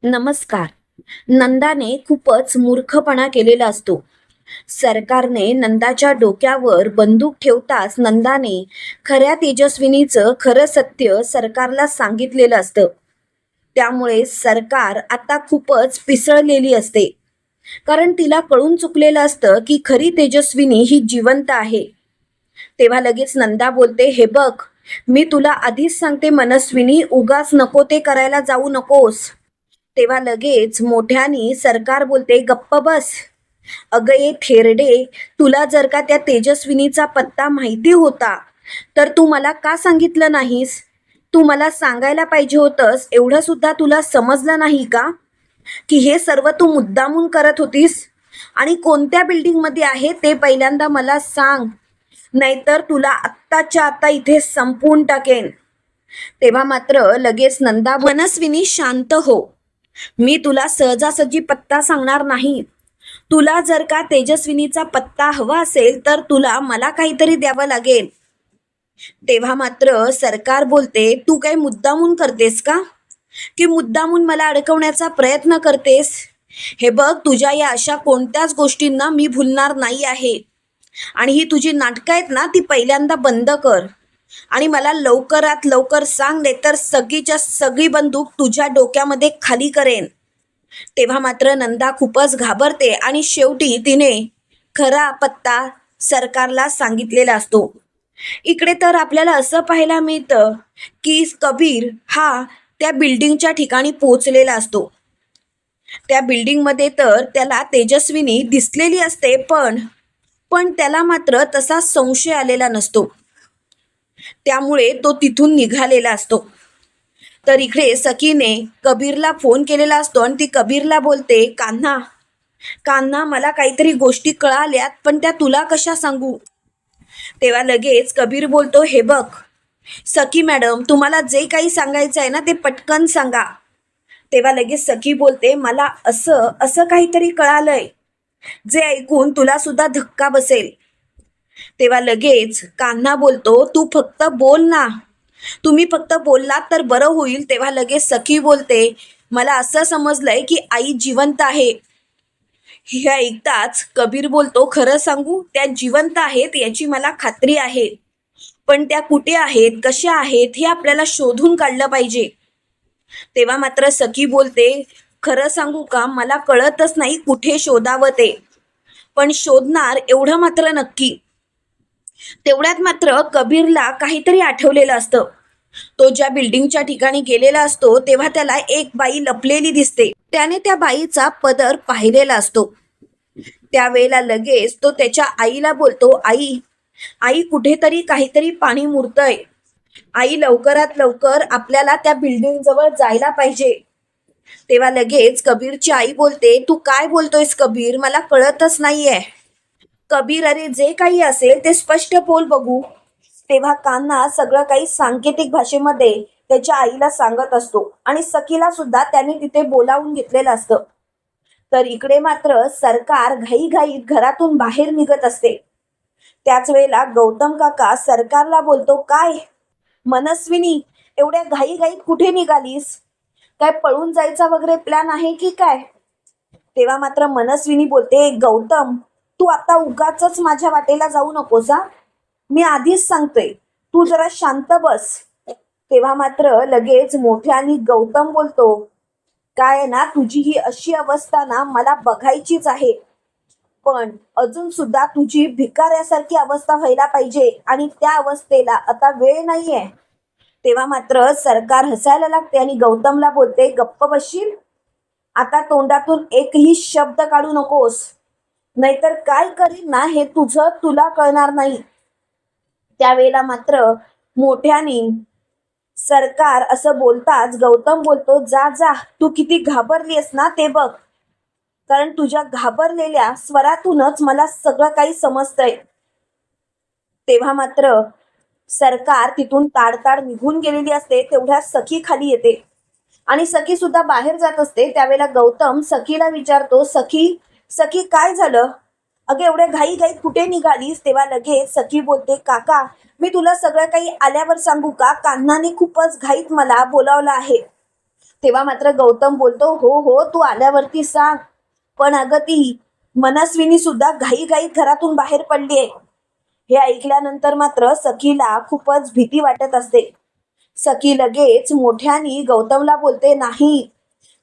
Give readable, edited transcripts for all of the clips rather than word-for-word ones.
नमस्कार. नंदाने खूपच मूर्खपणा केलेला असतो. सरकारने नंदाच्या डोक्यावर बंदूक ठेवताच नंदाने खऱ्या तेजस्विनीचं खरं सत्य सरकारला सांगितलेलं असतं. त्यामुळे सरकार आता खूपच पिसळलेली असते. कारण तिला कळून चुकलेलं असतं की खरी तेजस्विनी ही जिवंत आहे. तेव्हा लगेच नंदा बोलते, हे बघ, मी तुला आधीच सांगते मनस्विनी, उगाच नको ते करायला जाऊ नकोस. तेव्हा लगेच मोठ्यानी सरकार बोलते, गप्प बस. अगं ये थेरडे, तुला जर का त्या तेजस्विनीचा पत्ता माहिती होता तर तू मला का सांगितलं नाहीस? तू मला सांगायला पाहिजे होतंस. एवढं सुद्धा तुला समजलं नाही का की हे सर्व तू मुद्दामून करत होतीस? आणि कोणत्या बिल्डिंगमध्ये आहे ते पहिल्यांदा मला सांग, नाहीतर तुला आत्ताच्या आत्ता इथे संपवून टाकेन. तेव्हा मात्र लगेच नंदा, मनस्विनी शांत हो. मी तुला सहजासहजी पत्ता सांगणार नाही. तुला जर का तेजस्विनीचा पत्ता हवा असेल तर तुला मला काहीतरी द्यावं लागेल. तेव्हा मात्र सरकार बोलते, तू काय मुद्दामून करतेस का, की मुद्दामून मला अडकवण्याचा प्रयत्न करतेस? हे बघ, तुझ्या या अशा कोणत्याच गोष्टींना मी भुलणार नाही आहे. आणि ही तुझी नाटकं आहेत ना, ती पहिल्यांदा बंद कर आणि मला लवकरात लवकर सांग, नाहीतर सगळीच्या सगळी बंदूक तुझ्या डोक्यामध्ये खाली करेन. तेव्हा मात्र नंदा खूपच घाबरते आणि शेवटी तिने खरा पत्ता सरकारला सांगितलेला असतो. इकडे तर आपल्याला असं पाहायला मिळतं की कबीर हा त्या बिल्डिंगच्या ठिकाणी पोहोचलेला असतो. त्या बिल्डिंगमध्ये तर त्याला तेजस्विनी दिसलेली असते, पण त्याला मात्र तसा संशय आलेला नसतो. त्यामुळे तो तिथून निघालेला असतो. तर इकडे सखीने कबीरला फोन केलेला असतो आणि ती कबीरला बोलते, कान्हा कान्हा, मला काहीतरी गोष्टी कळाल्यात, पण त्या तुला कशा सांगू? तेव्हा लगेच कबीर बोलतो, हे बघ सखी मॅडम, तुम्हाला जे काही सांगायचं आहे ना ते पटकन सांगा. तेव्हा लगेच सखी बोलते, मला असं असं काहीतरी कळालंय जे ऐकून तुला सुद्धा धक्का बसेल. तेव्हा लगेच कान्हा बोलतो, तू फक्त बोल ना, तुम्ही फक्त बोललात तर बरं होईल. तेव्हा लगेच सखी बोलते, मला असं समजलंय की आई जिवंत आहे. हे ऐकताच कबीर बोलतो, खरं सांगू, त्या जिवंत आहेत याची मला खात्री आहे, पण त्या कुठे आहेत, कशा आहेत हे आपल्याला शोधून काढलं पाहिजे. तेव्हा मात्र सखी बोलते, खरं सांगू का, मला कळतच नाही कुठे शोधावं ते, पण शोधणार एवढं मात्र नक्की. तेवढ्यात मात्र कबीरला काहीतरी आठवलेलं असतं. तो ज्या बिल्डिंगच्या ठिकाणी गेलेला असतो तेव्हा त्याला एक बाई लपलेली दिसते. त्याने त्या बाईचा पदर पाहिलेला असतो. त्यावेळेला लगेच तो त्याच्या आईला बोलतो, आई आई, कुठेतरी काहीतरी पाणी मुरतंय. आई, लवकरात लवकर आपल्याला त्या बिल्डिंग जवळ जायला पाहिजे. तेव्हा लगेच कबीरची आई बोलते, तू काय बोलतोयस कबीर, मला कळतच नाहीये. कबीर, अरे जे काही असेल ते स्पष्ट बोल बघू. तेव्हा कान्हा सगळं काही सांकेतिक भाषेमध्ये त्याच्या आईला सांगत असतो आणि सखीला सुद्धा त्याने तिथे बोलावून घेतलेलं असतं. तर इकडे मात्र सरकार घाईघाईत घरातून बाहेर निघत असते. त्याच वेळेला गौतम काका सरकारला बोलतो, काय मनस्विनी, एवढ्या घाईघाईत कुठे निघालीस? काय पळून जायचा वगैरे प्लॅन आहे की काय? तेव्हा मात्र मनस्विनी बोलते, गौतम, तू आता उगाचच माझ्या वाटेला जाऊ नकोस हा. मी आधीच सांगतोय, तू जरा शांत बस. तेव्हा मात्र लगेच मोठ्याने गौतम बोलतो, काय ना, तुझी ही अशी अवस्था ना मला बघायचीच आहे, पण अजून सुद्धा तुझी भिकाऱ्यासारखी अवस्था व्हायला पाहिजे आणि त्या अवस्थेला आता वेळ नाहीये. तेव्हा मात्र सरकार हसायला लागते आणि गौतमला बोलते, गप्प बसशील? आता तोंडातून एकही शब्द काढू नकोस, नाहीतर काय करीन ना हे तुझं तुला कळणार नाही. त्यावेळेला मात्र मोठ्याने सरकार असं बोलताच गौतम बोलतो, जा जा, तू किती घाबरलीस ना ते बघ, कारण तुझ्या घाबरलेल्या स्वरातूनच मला सगळं काही समजतंय. तेव्हा मात्र सरकार तिथून ताडताड निघून गेलेली असते. तेवढ्या सखी खाली येते आणि सखी सुद्धा बाहेर जात असते. त्यावेळेला गौतम सखीला विचारतो, सखी सखी काय झालं? अगं एवढ्या घाईघाईत कुठे निघालीस? तेव्हा लगेच सखी बोलते, काका मी तुला सगळं काही आल्यावर सांगू का? कान्हाने खूपच घाईत मला बोलावलं आहे. तेव्हा मात्र गौतम बोलतो, हो हो तू आल्यावरती सांग. पण अगं ती मनस्विनी सुद्धा घाईघाईत घरातून बाहेर पडलीये. हे ऐकल्यानंतर मात्र सखीला खूपच भीती वाटत असते. सखी लगेच मोठ्यानी गौतमला बोलते, नाही,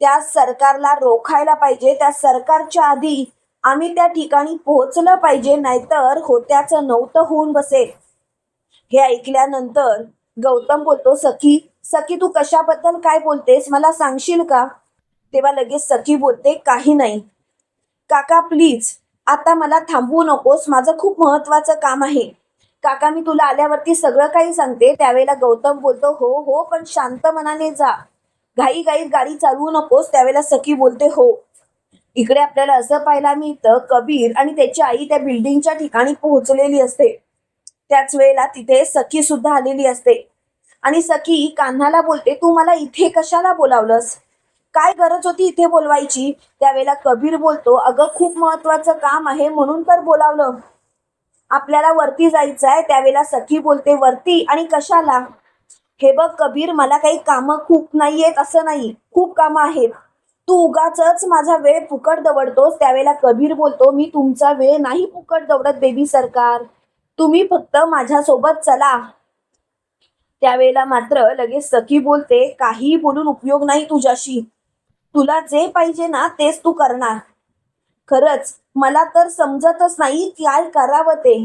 त्या सरकारला रोखायला पाहिजे. त्या सरकारच्या आधी आम्ही त्या ठिकाणी पोहोचलं पाहिजे, नाहीतर होत्याचं नव्हतं होऊन बसेल. हे ऐकल्यानंतर गौतम बोलतो, सखी सखी तू कशाबद्दल काय बोलतेस, मला सांगशील का? तेव्हा लगेच सखी बोलते, काही नाही काका, प्लीज आता मला थांबवू नकोस, माझं खूप महत्वाचं काम आहे. काका मी तुला आल्यावरती सगळं काही सांगते. त्यावेळेला गौतम बोलतो, हो हो पण शांत मनाने जा, घाईघाईत गाडी चालवू नकोस. त्यावेळेला सखी बोलते, हो. इकडे आपल्याला असं पाहायला मिळतं, कबीर आणि त्याची आई त्या बिल्डिंगच्या ठिकाणी पोहोचलेली असते. त्याच वेळेला तिथे सखी सुद्धा आलेली असते आणि सखी कान्हाला बोलते, तू मला इथे कशाला बोलावलंस, काय गरज होती इथे बोलवायची? त्यावेळेला कबीर बोलतो, अगं खूप महत्वाचं काम आहे म्हणून तर बोलावलं, आपल्याला वरती जायचं आहे. त्यावेळेला सखी बोलते, वरती आणि कशाला? हे बघ कबीर, मला काही कामं खूप नाहीयेत असं नाही, खूप कामं आहेत, तू उगाचच माझा वेळ फुकट दवडतोस. त्यावेळेला कबीर बोलतो, मी तुमचा वेळ नाही फुकट दवडत बेबी सरकार, तुम्ही फक्त माझ्यासोबत चला. त्यावेळेला मात्र लगेच सखी बोलते, काही बोलून उपयोग नाही तुझ्याशी, तुला जे पाहिजे ना तेच तू करणार. खरंच मला तर समजतच नाही काय करावं ते.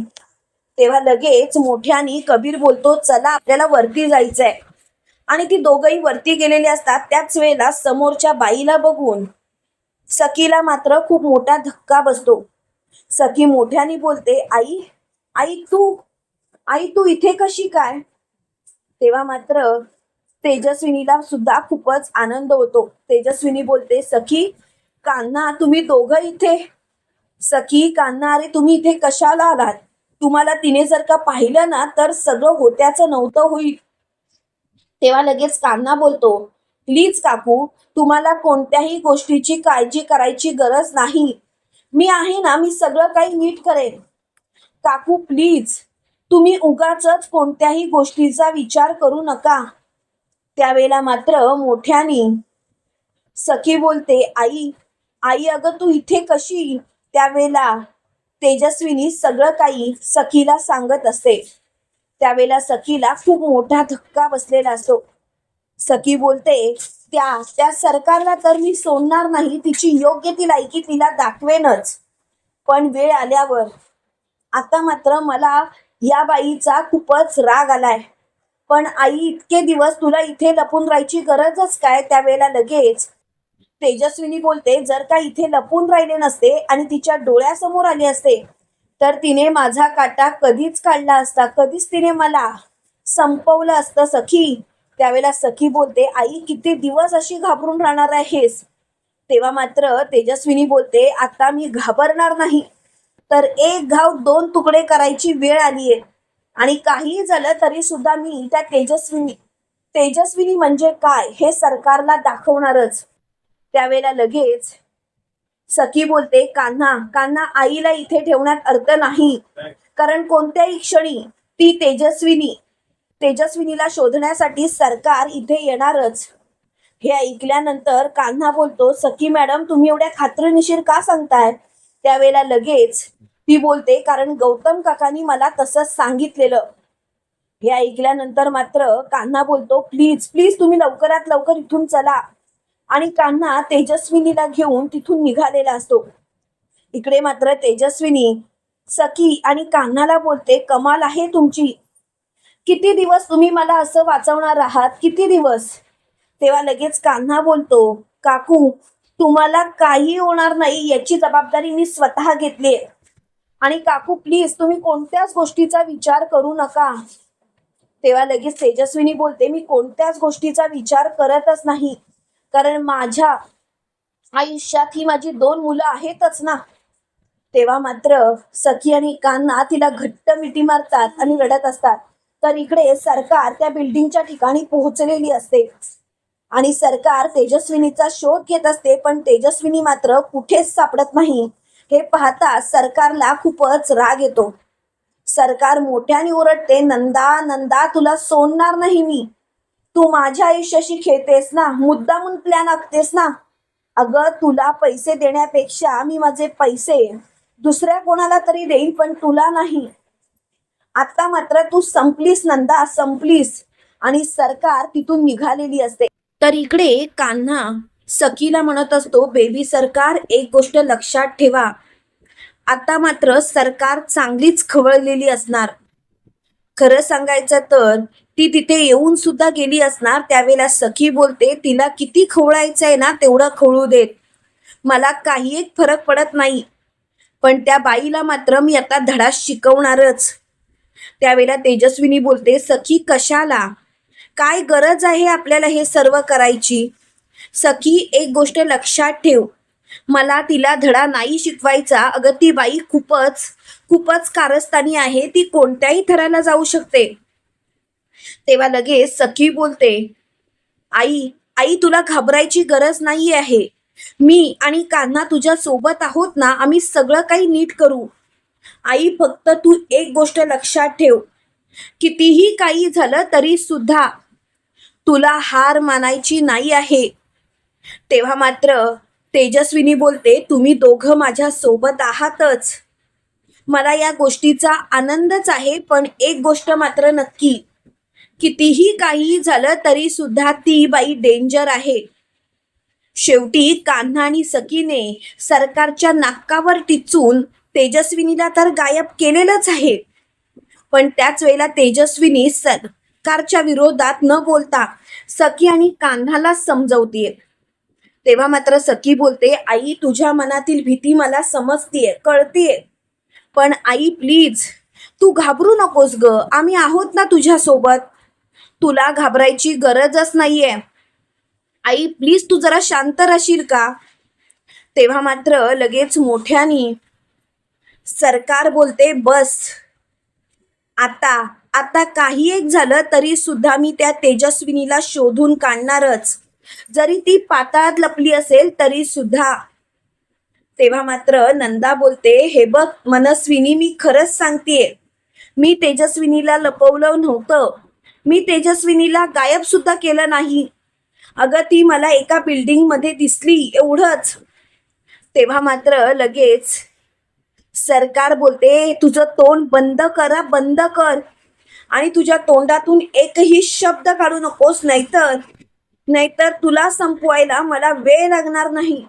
तेव्हा लगेच मोठ्यानी कबीर बोलतो, चला आपल्याला वरती जायचंय. आणि ती दोघंही वरती गेलेली असतात. त्याच वेळेला समोरच्या बाईला बघून सखीला मात्र खूप मोठा धक्का बसतो. सखी मोठ्यानी बोलते, आई आई तू इथे कशी काय? तेव्हा मात्र तेजस्विनीला सुद्धा खूपच आनंद होतो. तेजस्विनी बोलते, सखी कान्हा तुम्ही दोघं इथे? सखी कान्हा, अरे तुम्ही इथे कशाला आलात? तुम्हाला तिने जर का पाहिलं ना तर सगळं होत्याचं नव्हतं होईल. तेव्हा लगेच कान्हा बोलतो, प्लीज काकू, तुम्हाला कोणत्याही गोष्टीची काळजी करायची गरज नाही, मी आहे ना, मी सगळं काही नीट करेन. काकू प्लीज, तुम्ही उगाचच कोणत्याही गोष्टीचा विचार करू नका. त्यावेळेला मात्र मोठ्यानी सखी बोलते, आई आई अगं तू इथे कशी? त्यावेळेला तेजस्विनी सगळं काही सखीला सांगत असते. त्यावेळेला सखीला खूप मोठा धक्का बसलेला असतो. सखी बोलते, त्या सरकारला तर मी सोडणार नाही, तिची योग्य ती लायकी तिला दाखवेनच, पण वेळ आल्यावर. आता मात्र मला या बाईचा खूपच राग आलाय. पण आई इतके दिवस तुला इथे लपून राहायची गरजच काय? त्यावेळेला लगेच तेजस्विनी बोलते, जर का इथे लपून राहिले नसते आणि तिच्या डोळ्यासमोर आले असते तर तिने माझा काटा कधीच काढला असता, कधीच तिने मला संपवलं असतं सखी. त्यावेळेला सखी बोलते, आई किती दिवस अशी घाबरून राहणार आहेस? तेव्हा मात्र तेजस्विनी बोलते, आता मी घाबरणार नाही, तर एक घाव दोन तुकडे करायची वेळ आलीये. आणि काही झालं तरी सुद्धा मी त्या तेजस्विनी म्हणजे काय हे सरकारला दाखवणारच. त्यावेळेला लगेच सखी बोलते, कान्हा कान्हा, आईला इथे ठेवण्यात अर्थ नाही, कारण कोणत्याही क्षणी ती तेजस्विनीला शोधण्यासाठी सरकार इथे येणारच. हे ऐकल्यानंतर कान्हा बोलतो, सखी मॅडम तुम्ही एवढ्या खात्रीशीर का सांगताय? त्यावेळेला लगेच ती बोलते, कारण गौतम काकांनी मला तसंच सांगितलेलं. हे ऐकल्यानंतर मात्र कान्हा बोलतो, प्लीज प्लीज तुम्ही लवकरात लवकर इथून चला. आणि कान्हा तेजस्विनीला घेऊन तिथून निघालेला असतो. इकडे मात्र तेजस्विनी सखी आणि कान्हाला बोलते, कमाल आहे तुमची, किती दिवस तुम्ही मला असं वाचवणार आहात, किती दिवस? तेव्हा लगेच कान्हा बोलतो, काकू तुम्हाला काही होणार नाही याची जबाबदारी मी स्वतः घेतली, आणि काकू प्लीज तुम्ही कोणत्याच गोष्टीचा विचार करू नका. तेव्हा लगेच तेजस्विनी बोलते, मी कोणत्याच गोष्टीचा विचार करतच नाही, कारण माझ्या आयुष्यात ही माझी 2 मुलं आहेतच ना. तेव्हा मात्र सखी आणि कान्हा तिला घट्ट मिठी मारतात आणि रडत असतात. तर इकडे सरकार त्या बिल्डिंगच्या ठिकाणी पोहोचलेली असते आणि सरकार तेजस्विनीचा शोध घेत असते, पण तेजस्विनी मात्र कुठेच सापडत नाही. हे पाहता सरकारला खूपच राग येतो. सरकार मोठ्याने ओरडते, नंदा नंदा तुला सोडणार नाही मी, तू माझ्या आयुष्याशी खेळतेस ना, मुद्दामून प्लॅन आखतेस ना. अगं तुला पैसे देण्यापेक्षा मी माझे पैसे दुसऱ्या कोणाला तरी देईन, पण तुला नाही. आता मात्र तू संपलीस नंदा, संपलीस. आणि सरकार तिथून निघालेली असते. तर इकडे कान्हा सखीला म्हणत असतो, बेबी सरकार, एक गोष्ट लक्षात ठेवा, आता मात्र सरकार चांगलीच खवळलेली असणार. खरं सांगायचं तर ती तिथे येऊन सुद्धा गेली असणार. त्यावेळेला सखी बोलते, तिला किती खवळायचंय ना तेवढं खवळू देत, मला काही एक फरक पडत नाही, पण त्या बाईला मात्र मी आता धडा शिकवणारच. त्यावेळेला तेजस्विनी बोलते, सखी कशाला, काय गरज आहे आपल्याला हे सर्व करायची. सखी एक गोष्ट लक्षात ठेव, मला तिला धडा नाही शिकवायचा. अगं ती बाई खूपच खूपच कारस्थानी आहे, ती कोणत्याही थराला जाऊ शकते. तेव्हा लगेच सखी बोलते, आई आई तुला घाबरायची गरज नाही आहे, मी आणि कान्हा तुझ्या सोबत आहोत ना, आम्ही सगळं काही नीट करू. आई फक्त तू एक गोष्ट लक्षात ठेव, कितीही काही झालं तरी सुद्धा तुला हार मानायची नाही आहे. तेव्हा मात्र तेजस्विनी बोलते, तुम्ही दोघं माझ्या सोबत आहातच, मला या गोष्टीचा आनंदच आहे, पण एक गोष्ट मात्र नक्की, कितीही काही झालं तरी सुद्धा ती बाई डेंजर आहे. शेवटी कान्हा आणि सखीने सरकारच्या नाकावर टिचून तेजस्विनीला तर गायब केलेलंच आहे, पण त्याच वेळेला तेजस्विनी सरकारच्या विरोधात न बोलता सखी आणि कान्हाला समजवतीये. तेव्हा मात्र सखी बोलते, आई तुझ्या मनातील भीती मला समजतीये, कळतीये, पण आई प्लीज तू घाबरू नकोस ग, आम्ही आहोत ना तुझ्या सोबत, तुला घाबरायची गरजच नाहीये. आई प्लीज तू जरा शांत राहशील का. तेव्हा मात्र लगेच मोठ्यानी सरकार बोलते, बस आता आता काही एक झालं तरी सुद्धा मी त्या तेजस्विनीला शोधून काढणारच, जरी ती पाताळात लपली असेल तरी सुद्धा. तेव्हा मात्र नंदा बोलते, हे बघ मनस्विनी, मी खरंच सांगतेय, मी तेजस्विनीला लपवलं नव्हतं, मी तेजस्विनीला गायब सुद्धा केलं नाही. अगं ती मला एका बिल्डिंग मध्ये दिसली, एवढंच. तेव्हा मात्र लगेच सरकार बोलते, तुझं तोंड बंद करा, बंद कर, आणि तुझ्या तोंडातून एकही शब्द काढू नकोस, नाहीतर तुला संपवायला मला वेळ लागणार नाही.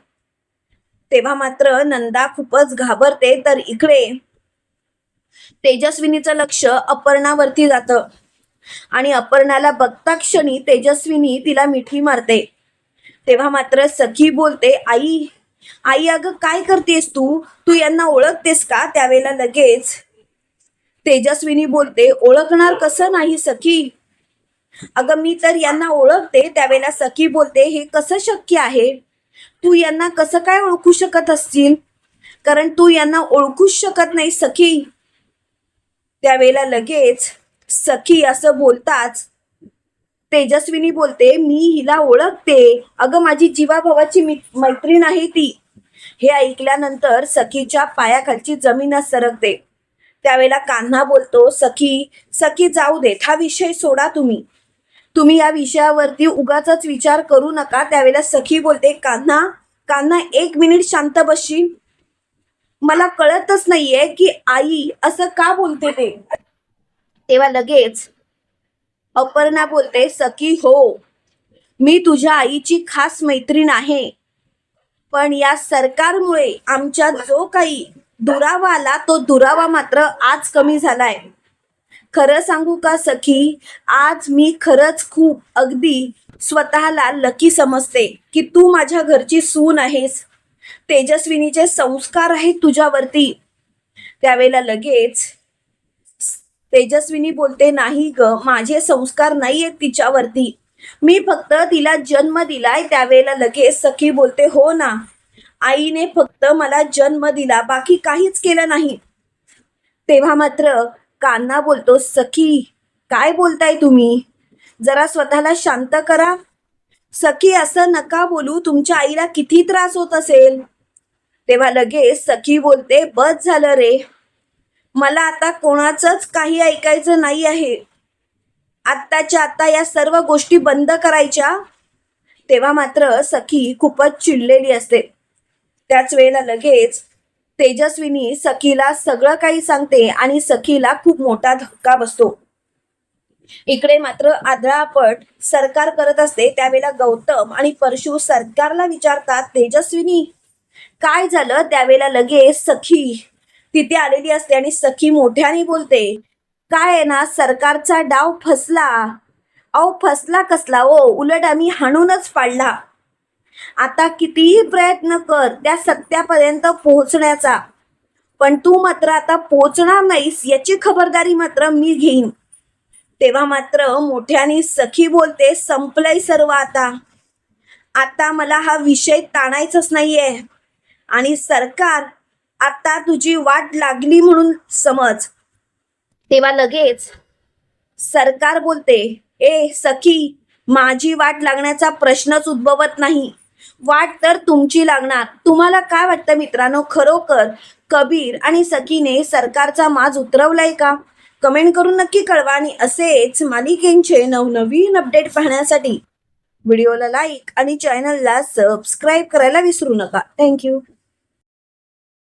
तेव्हा मात्र नंदा खूपच घाबरते. तर इकडे तेजस्विनीचं लक्ष अपर्णावरती जातं आणि अपर्णाला बघता क्षणी तेजस्विनी तिला मिठी मारते. तेव्हा मात्र सखी बोलते, आई आई अगं काय करतेस तू, तू यांना ओळखतेस का. त्यावेळेला लगेच तेजस्विनी बोलते, ओळखणार कसं नाही सखी, अगं मी तर यांना ओळखते. त्यावेळेला सखी बोलते, हे कसं शक्य आहे, तू यांना कसं काय ओळखू शकत असतील, कारण तू यांना ओळखूच शकत नाही सखी. त्यावेळेला लगेच सखी असं बोलताच तेजस्विनी बोलते, मी हिला ओळखते, अगं माझी जीवाभावाची मैत्रीण आहे ती. हे ऐकल्यानंतर सखीच्या पायाखालची जमीनच सरकते. त्यावेळेला कान्हा बोलतो, सखी जाऊ देत, हा विषय सोडा, तुम्ही या विषयावरती उगाच विचार करू नका. त्यावेळेला सखी बोलते, कान्हा एक मिनिट शांत बसशील, मला कळतच नाहीये की आई असं का बोलते ते. तेव्हा लगेच अपर्णा बोलते, सखी हो, मी तुझ्या आईची खास मैत्रीण आहे, पण या सरकारमुळे आमच्यात जो काही दुरावा आला तो दुरावा मात्र आज कमी झालाय. खरं सांगू का सखी, आज मी खरंच खूप अगदी स्वतःला लकी समजते की तू माझ्या घरची सून आहेस, तेजस्विनीचे संस्कार आहेत तुझ्यावरती. त्यावेळेला लगेच तेजस्विनी बोलते, नाही ग, माझे संस्कार नाही आहेत तिच्यावरती, मी फक्त तिला जन्म दिलाय. त्यावेळेला लगेच सखी बोलते, हो ना, आईने फक्त मला जन्म दिला, बाकी काहीच केलं नाही. तेव्हा मात्र कान्हा बोलतो, सखी काय बोलताय तुम्ही, जरा स्वतःला शांत करा. सखी असं नका बोलू, तुमच्या आईला किती त्रास होत असेल. तेव्हा लगेच सखी बोलते, बस झालं रे, मला आता कोणाचंच काही ऐकायचं नाही आहे. आत्ताच्या आत्ता या सर्व गोष्टी बंद करायच्या. तेव्हा मात्र सखी खूपच चिडलेली असते. त्याच वेळेला लगेच तेजस्विनी सखीला सगळं काही सांगते आणि सखीला खूप मोठा धक्का बसतो. इकडे मात्र आदळापट सरकार करत असते. त्यावेळेला गौतम आणि परशु सरकारला विचारतात, तेजस्विनी काय झालं? त्यावेळेला लगेच सखी तिथे आलेली असते आणि सखी मोठ्याने बोलते, काय आहे ना, सरकारचा डाव फसला. अहो फसला कसला हो, उलट आम्ही हाणूनच पाडला. आता कितीही प्रयत्न कर त्या सत्यापर्यंत पोहोचण्याचा, पण तू मात्र आता पोहोचणार नाहीस याची खबरदारी मात्र मी घेईन. तेव्हा मात्र मोठ्याने सखी बोलते, संपलंय सर्व आता. आता मला हा विषय ताणायचाच नाहीये आणि सरकार आता तुझी वाट लागली म्हणून समज. तेव्हा लगेच सरकार बोलते, ए सखी, माझी वाट लागण्याचा प्रश्नच उद्भवत नाही. वाट तर तुमची लागणार. तुम्हाला काय वाटतं मित्रांनो, खरोखर कबीर आणि सखीने सरकारचा माज उतरवलाय का? कमेंट करून नक्की कळवा आणि असेच मालिकेंचे नवनवीन अपडेट पाहण्यासाठी व्हिडिओला लाईक आणि चॅनलला सबस्क्राईब करायला विसरू नका. थँक्यू.